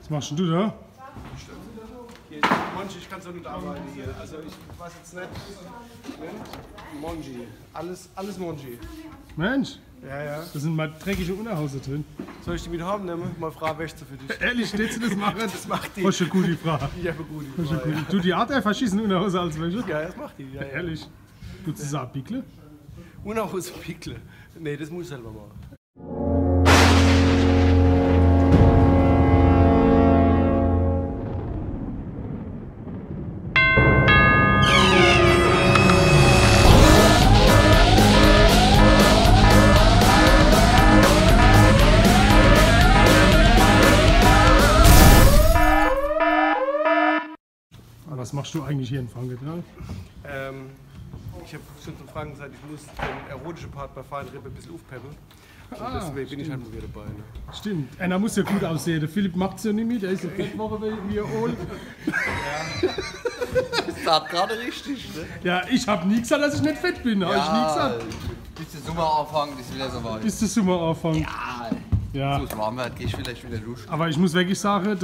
Was machst du da? Hier, Monchi, ich kann so nicht arbeiten hier. Also ich weiß jetzt nicht. Monchi. Alles Monchi. Mensch, Ja. da sind mal dreckige Unterhose drin. Soll ich die mit haben nehmen? Mal Frau wäscht für dich. Ehrlich, steht du das machen? Das macht die. Das ist eine gute Frage. Ja, aber gut. Das ist eine gute. Du, die Art der verschießen Unterhose als welche? Ja, das macht die. Ja. Ehrlich. Tut sie sagen, Pickle? Und auch aus Pickle. Nee, das muss ich selber machen. Was machst du eigentlich hier in Frankfurt? Ja? Ich habe schon zu Fragen gesagt, ich muss den erotischen Part bei Fahrenrippe ein bisschen aufpeppen. Und deswegen bin ich halt mal wieder dabei. Ne? Stimmt. Einer muss ja gut aussehen. Der Philipp macht es ja nicht mit. Der ist eine Fettwoche wie er Ohl. Das sagt gerade richtig, ne? Ja, ich habe nie gesagt, dass ich nicht fett bin. Habe ich nie gesagt. Bis der Sommer anfangen, ist wieder soweit. Bis der Sommer anfängt. Ja. So warm wird, gehe ich vielleicht wieder duschen. Aber ich muss wirklich sagen,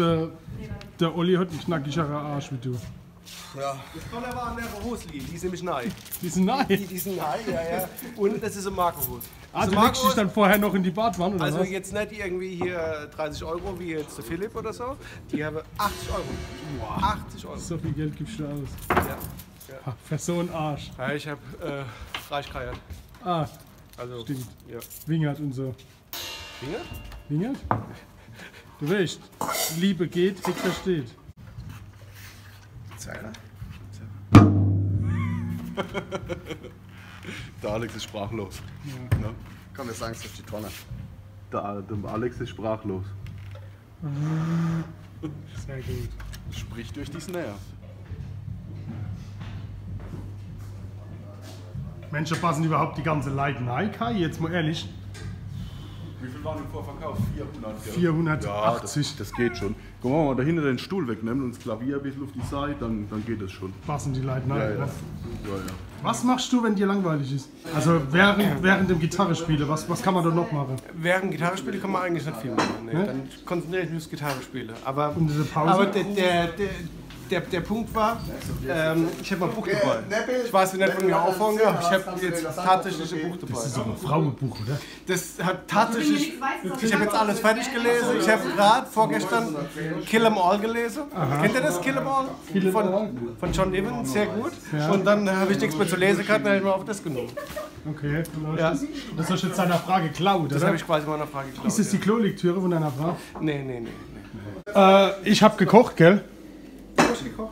der Olli hat einen knackigerer Arsch wie du. Ja. Das Tolle war an der Hosli, die ist nämlich neu. Die sind nahe. Die sind neu, ja. Und das ist eine Markenhose. Ah, du legst dich dann vorher noch in die Badwanne, oder Also was? jetzt nicht irgendwie hier 30 Euro wie jetzt der Philipp oder so. Die haben 80 Euro. Wow. 80 Euro. So viel Geld gibst du aus. Ja. Ha, für so einen Arsch. Ja, ich habe reich geheiert. Ah, Also, stimmt. Ja. Wingert und so. Finger? Wingert? Du weißt, Liebe geht, Heck versteht. Zeiler? Der Alex ist sprachlos. Ja. Ne? Komm, wir sagen es auf die Tonne. Der Alex ist sprachlos. Sehr gut. Sprich durch die Snare. Menschen passen überhaupt die ganze Leute rein, Kai? Jetzt mal ehrlich. Wie viel waren im Vorverkauf? 400, gell? 480. Ja, das geht schon. Guck mal, wenn wir da hinten den Stuhl wegnehmen und das Klavier ein bisschen auf die Seite, dann geht das schon. Passen die Leute rein. Ja, Ne? ja. Was machst du, wenn dir langweilig ist? Also während dem Gitarrespielen, was kann man da noch machen? Während Gitarrespiele kann man eigentlich nicht viel machen. Nee. Dann konzentriere ich mich aufs Gitarrespielen. Aber, Und diese Pause? aber der Punkt war, ich habe mal ein Buch dabei. Ich weiß, wie nicht von mir aufhören, aber ich habe jetzt tatsächlich ein Buch dabei. Das ist doch ein Frauenbuch, oder? Das hat tatsächlich, ich habe jetzt alles fertig gelesen. Ich habe gerade vorgestern Kill 'Em All gelesen. Kennt ihr das, Kill 'Em All? Von John Niven, sehr gut. Ja. Und dann habe ich nichts mehr zu lesen gehabt, dann habe ich mir auf das genommen. Okay, Ja. das hast du jetzt deiner Frage geklaut, Das oder? habe ich quasi meiner Frage geklaut. Ist das die Klolektüre von deiner Frau? Nee. Ich habe gekocht, gell?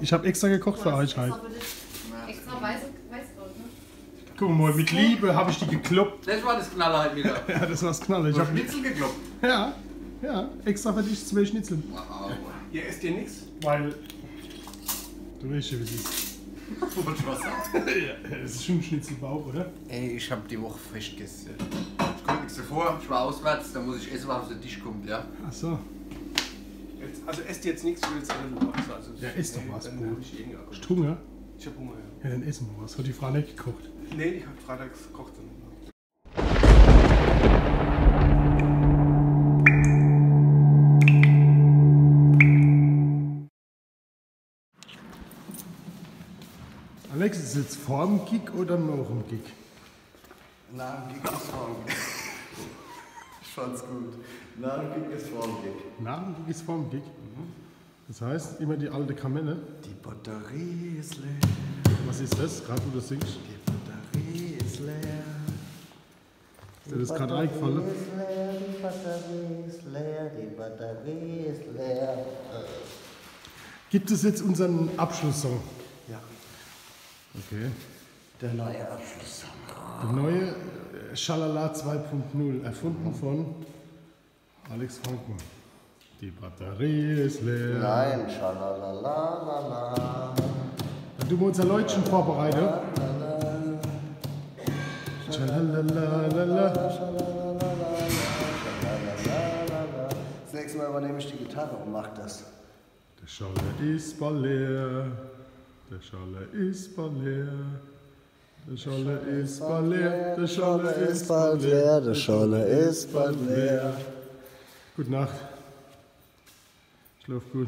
Ich habe extra gekocht für euch halt. Extra Weißbrot, ne? Guck mal, mit Liebe habe ich die gekloppt. Das war das Knaller halt wieder. Ja, das war's Knaller. Ich hab, Schnitzel gekloppt. ja, extra für dich 2 Schnitzel. Ihr esst ihr nichts? Weil, du weißt ja, wie es ist. Wollte ich was sagen? Ja, das ist schon ein Schnitzelbauch, oder? Ey, ich hab die Woche frisch gegessen. Ich konnte nichts davor, ich war auswärts, da muss ich essen, was auf den Tisch kommt, ja. Ach so. Also esst ihr jetzt nichts, ich will jetzt alle noch was. Also, Ja, isst doch was, dann Bruder. hab ich irgendwie Appetit. Hast du Hunger? Ich hab Hunger, ja. Ja, dann essen wir was. Hat die Frau nicht gekocht? Nee, ich hab freitags gekocht. Alex, ist es jetzt vor dem Gig oder nach dem Gig? Na, Gig ist vor dem Gig. Ich fand's gut. Na, Gig ist vor dem Gig. Nach dem Gig ist vor dem Gig. Das heißt, immer die alte Kamelle. Die Batterie ist leer. Was ist das, gerade wo du singst? Die Batterie ist leer. Ist dir das gerade eingefallen? Die Batterie ist leer, die Batterie ist leer. Gibt es jetzt unseren Abschlusssong? Ja. Okay. Der neue Abschlusssong. Der neue Schalala 2.0, erfunden von Alex Franken. Die Batterie ist leer. Nein, schalalalala. Dann tun wir unser Leutchen vorbereiten. Schalalalala. Das nächste Mal übernehme ich die Gitarre und mach das. Der Schaller ist bald leer. Der Schaller ist bald leer. Der Scholle ist bald leer. Der Scholle ist bald leer. Der Scholle ist bald leer. Gute Nacht. Läuft gut.